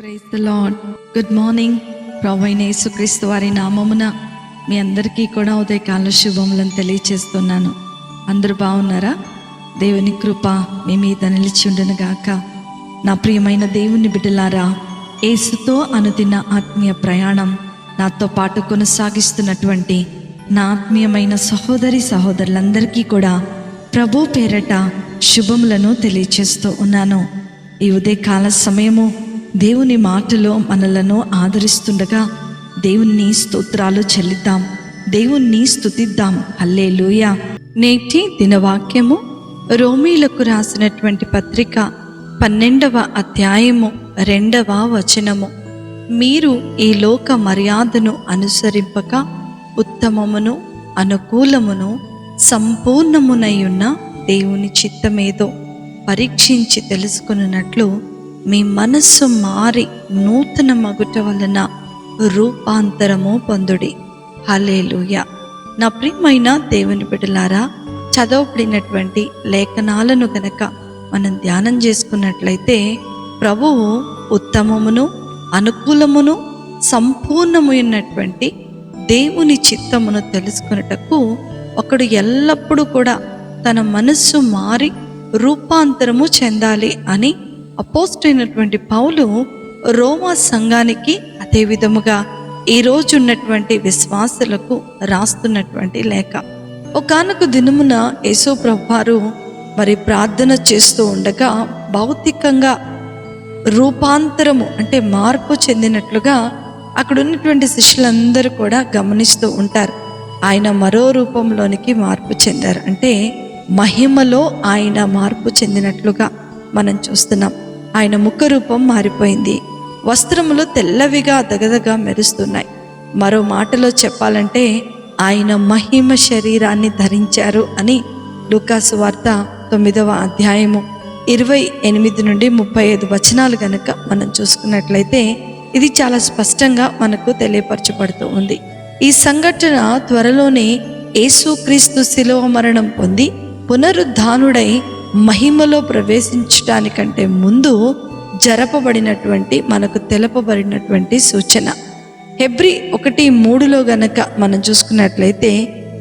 Praise the lord. Good morning. ప్రభువైన యేసుక్రీస్తు వారి నామమున మీ అందరికీ కూడా ఉదయకాల శుభములను తెలియచేస్తున్నాను. అందరూ బాగున్నారా? దేవుని కృప మీ మీద నిలిచి ఉండును గాక. నా ప్రియమైన దేవుని బిడ్డలారా, యేసుతో అనుదిన ఆత్మీయ ప్రయాణం నాతో పాటు కొనసాగిస్తున్నటువంటి నా ఆత్మీయమైన సహోదరి సహోదరులందరికీ కూడా ప్రభు పేరట శుభములను తెలియచేస్తూ ఉన్నాను. ఈ ఉదయకాల సమయము దేవుని మాటలో మనలను ఆదరిస్తుండగా దేవుని స్తోత్రాలు చెల్లిద్దాం, దేవుణ్ణి స్తుతిద్దాం. హల్లెలూయా. నేటి దినవాక్యము రోమీలకు రాసినటువంటి పత్రిక 12వ అధ్యాయము 2వ వచనము. మీరు ఈ లోక మర్యాదను అనుసరింపక ఉత్తమమును అనుకూలమును సంపూర్ణమునయున్న దేవుని చిత్తమేదో పరీక్షించి తెలుసుకున్నట్లు మీ మనస్సు మారి నూతన మగుట వలన రూపాంతరము పొందుడి. హల్లెలూయా. నా ప్రియమైన దేవుని బిడ్డలారా, చదవబడినటువంటి లేఖనాలను గనక మనం ధ్యానం చేసుకున్నట్లయితే ప్రభువు ఉత్తమమును అనుకూలమును సంపూర్ణమైనటువంటి దేవుని చిత్తమును తెలుసుకున్నటకు ఒకడు ఎల్లప్పుడూ కూడా తన మనస్సు మారి రూపాంతరము చెందాలి అని అపోస్తలుడైనటువంటి పౌలు రోమా సంఘానికి, అదే విధముగా ఈ రోజు ఉన్నటువంటి విశ్వాసులకు రాస్తున్నటువంటి లేఖ. ఒకానొక దినమున యేసు ప్రభువారు మరి ప్రార్థన చేస్తూ ఉండగా భౌతికంగా రూపాంతరము అంటే మార్పు చెందినట్లుగా అక్కడ ఉన్నటువంటి శిష్యులందరూ కూడా గమనిస్తూ ఉంటారు. ఆయన మరో రూపంలోనికి మార్పు చెందారు, అంటే మహిమలో ఆయన మార్పు చెందినట్లుగా మనం చూస్తున్నాం. ఆయన ముఖ రూపం మారిపోయింది, వస్త్రములు తెల్లవిగా దగదగా మెరుస్తున్నాయి. మరో మాటలో చెప్పాలంటే ఆయన మహిమ శరీరాన్ని ధరించారు అని లూకాసు వార్త 9వ అధ్యాయము 28 నుండి 35 వచనాలు గనక మనం చూసుకున్నట్లయితే ఇది చాలా స్పష్టంగా మనకు తెలియపరచబడుతూ ఉంది. ఈ సంఘటన త్వరలోనే యేసుక్రీస్తు శిలువ మరణం పొంది పునరుద్ధానుడై మహిమలో ప్రవేశించడానికంటే ముందు జరపబడినటువంటి, మనకు తెలపబడినటువంటి సూచన. హెబ్రీ 1:3 గనక మనం చూసుకున్నట్లయితే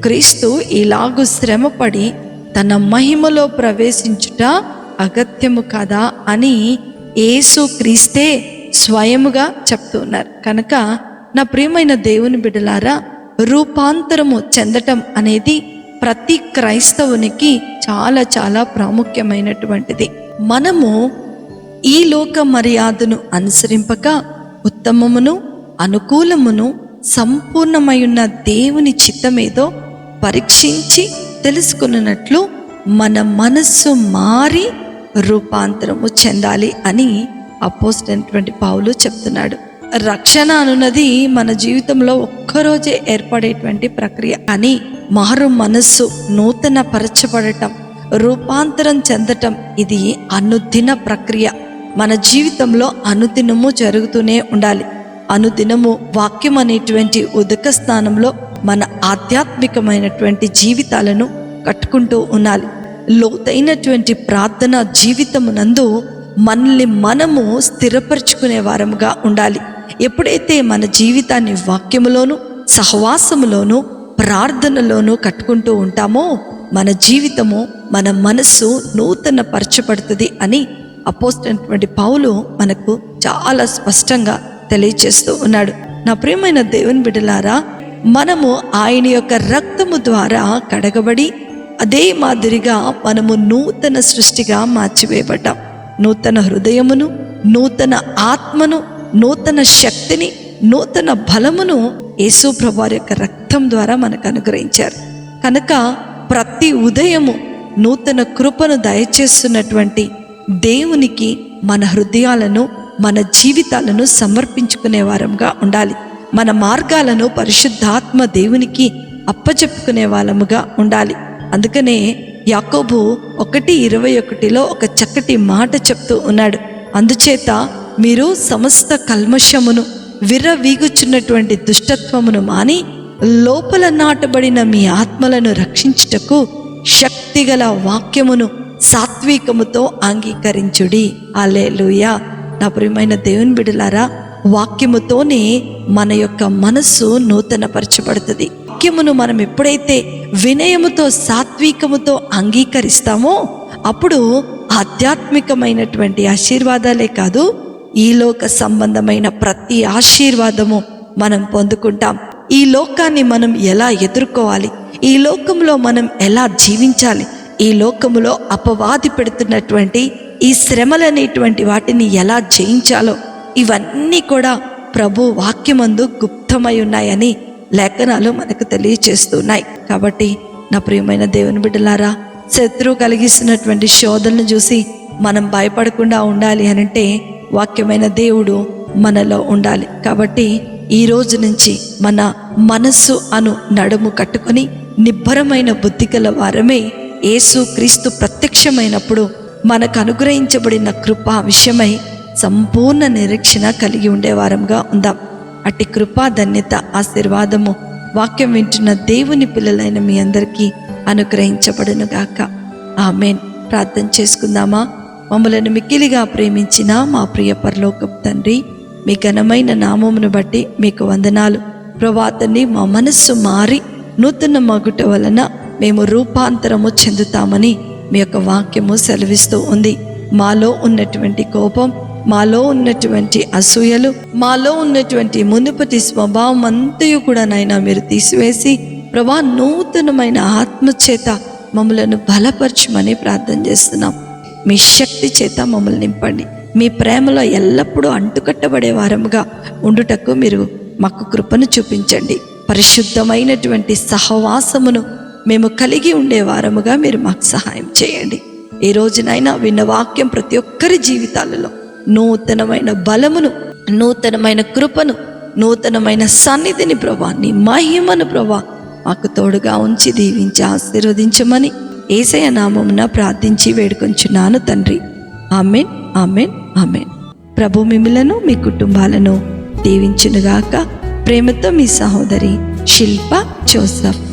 క్రీస్తు ఇలాగు శ్రమపడి తన మహిమలో ప్రవేశించుట అగత్యము కదా అని యేసు క్రీస్తే స్వయముగా చెప్తున్నారు. కనుక నా ప్రియమైన దేవుని బిడ్డలారా, రూపాంతరము చెందటం అనేది ప్రతి క్రైస్తవునికి చాలా చాలా ప్రాముఖ్యమైనటువంటిది. మనము ఈ లోక మర్యాదను అనుసరింపక ఉత్తమమును అనుకూలమును సంపూర్ణమైయున్న దేవుని చిత్తమేదో పరీక్షించి తెలుసుకున్నట్లు మన మనస్సు మారి రూపాంతరము చెందాలి అని అపోస్తలుడైనటువంటి పౌలు చెప్తున్నాడు. రక్షణ అనున్నది మన జీవితంలో ఒక్కరోజే ఏర్పడేటువంటి ప్రక్రియ. కానీ మారు మనస్సు, నూతన పరచబడటం, రూపాంతరం చెందటం ఇది అనుదిన ప్రక్రియ. మన జీవితంలో అనుదినము జరుగుతూనే ఉండాలి. అనుదినము వాక్యం అనేటువంటి ఉదక స్థానంలో మన ఆధ్యాత్మికమైనటువంటి జీవితాలను కట్టుకుంటూ ఉండాలి. లోతైనటువంటి ప్రార్థన జీవితమునందు మనల్ని మనము స్థిరపరచుకునే వారముగా ఉండాలి. ఎప్పుడైతే మన జీవితాన్ని వాక్యములోను సహవాసములోను ప్రార్థనలోను కట్టుకుంటూ ఉంటామో మన జీవితము, మన మనస్సు నూతన పరచబడుతుంది అని అపోస్తలుడైనటువంటి పౌలు మనకు చాలా స్పష్టంగా తెలియచేస్తూ ఉన్నాడు. నా ప్రియమైన దేవుని బిడ్డలారా, మనము ఆయన యొక్క రక్తము ద్వారా కడగబడి అదే మాదిరిగా మనము నూతన సృష్టిగా మార్చివేయబడ్డాం. నూతన హృదయమును, నూతన ఆత్మను, నూతన శక్తిని, నూతన బలమును యేసు ప్రభువారి యొక్క రక్తం ద్వారా మనకు అనుగ్రహించారు. కనుక ప్రతి ఉదయము నూతన కృపను దయచేస్తున్నటువంటి దేవునికి మన హృదయాలను, మన జీవితాలను సమర్పించుకునే వారంగా ఉండాలి. మన మార్గాలను పరిశుద్ధాత్మ దేవునికి అప్పచెప్పుకునే వాళ్ళముగా ఉండాలి. అందుకనే యాకోబు 1:21 ఒక చక్కటి మాట చెప్తూ ఉన్నాడు. అందుచేత మీరు సమస్త కల్మషమును, విర్రవీగుచున్నటువంటి దుష్టత్వమును మాని లోపల నాటబడిన మీ ఆత్మలను రక్షించుటకు శక్తిగల వాక్యమును సాత్వికముతో అంగీకరించుడి. హల్లెలూయా. నా ప్రియమైన దేవుని బిడ్డలారా, వాక్యముతోనే మన యొక్క మనస్సు నూతనపరచబడుతుంది. వాక్యమును మనం ఎప్పుడైతే వినయముతో సాత్వికముతో అంగీకరిస్తామో అప్పుడు ఆధ్యాత్మికమైనటువంటి ఆశీర్వాదాలే కాదు, ఈ లోక సంబంధమైన ప్రతి ఆశీర్వాదము మనం పొందుకుంటాం. ఈ లోకాన్ని మనం ఎలా ఎదుర్కోవాలి, ఈ లోకంలో మనం ఎలా జీవించాలి, ఈ లోకములో అపవాది పెడుతున్నటువంటి ఈ శ్రమలనేటువంటి వాటిని ఎలా జయించాలో ఇవన్నీ కూడా ప్రభు వాక్యమందు గుప్తమై ఉన్నాయని లేఖనాలు మనకు తెలియచేస్తున్నాయి. కాబట్టి నా ప్రియమైన దేవుని బిడ్డలారా, శత్రువు కలిగిస్తున్నటువంటి శోధనను చూసి మనం భయపడకుండా ఉండాలి అనంటే వాక్యమైన దేవుడు మనలో ఉండాలి. కాబట్టి ఈ రోజు నుంచి మన మనస్సు అను నడుము కట్టుకొని నిబ్బరమైన బుద్ధి గల వారమే యేసు క్రీస్తు ప్రత్యక్షమైనప్పుడు మనకు అనుగ్రహించబడిన కృపా విషయమై సంపూర్ణ నిరీక్షణ కలిగి ఉండేవారంగా ఉందాం. అట్టి కృపా ధన్యత ఆశీర్వాదము వాక్యం వింటున్న దేవుని పిల్లలైన మీ అందరికీ అనుగ్రహించబడునుగాక. ఆమేన్. ప్రార్థన చేసుకుందామా? మమ్మలను మిక్కిలిగా ప్రేమించిన మా ప్రియ పరలోకపు తండ్రి, మీ ఘనమైన నామమును బట్టి మీకు వందనాలు ప్రభువా. తండ్రి, మా మనస్సు మారి నూతన మగుట వలన మేము రూపాంతరము చెందుతామని మీ యొక్క వాక్యము సెలవిస్తూ ఉంది. మాలో ఉన్నటువంటి కోపం, మాలో ఉన్నటువంటి అసూయలు, మాలో ఉన్నటువంటి మునుపటి స్వభావం అంతయు కూడా నాయనా మీరు తీసివేసి ప్రభువా నూతనమైన ఆత్మచేత మమ్మలను బలపరచమని ప్రార్థన చేస్తున్నాం. మీ శక్తి చేత మమ్మల్ని నింపండి. మీ ప్రేమలో ఎల్లప్పుడూ అంటుకట్టబడే వారముగా ఉండుటకు మీరు మాకు కృపను చూపించండి. పరిశుద్ధమైనటువంటి సహవాసమును మేము కలిగి ఉండే వారముగా మీరు మాకు సహాయం చేయండి. ఈ రోజునైనా విన్న వాక్యం ప్రతి ఒక్కరి జీవితాలలో నూతనమైన బలమును, నూతనమైన కృపను, నూతనమైన సన్నిధిని ప్రభా, నీ మహిమను ప్రభా మాకు తోడుగా ఉంచి దీవించి ఆశీర్వదించమని యేసయ్య నామమున ప్రార్థించి వేడుకొంచున్నాను తండ్రి. ఆమేన్, ఆమేన్, ఆమేన్. ప్రభు మిమ్ములను మీ కుటుంబాలను దీవించునుగాక. ప్రేమతో మీ సహోదరి శిల్ప జోసఫ్.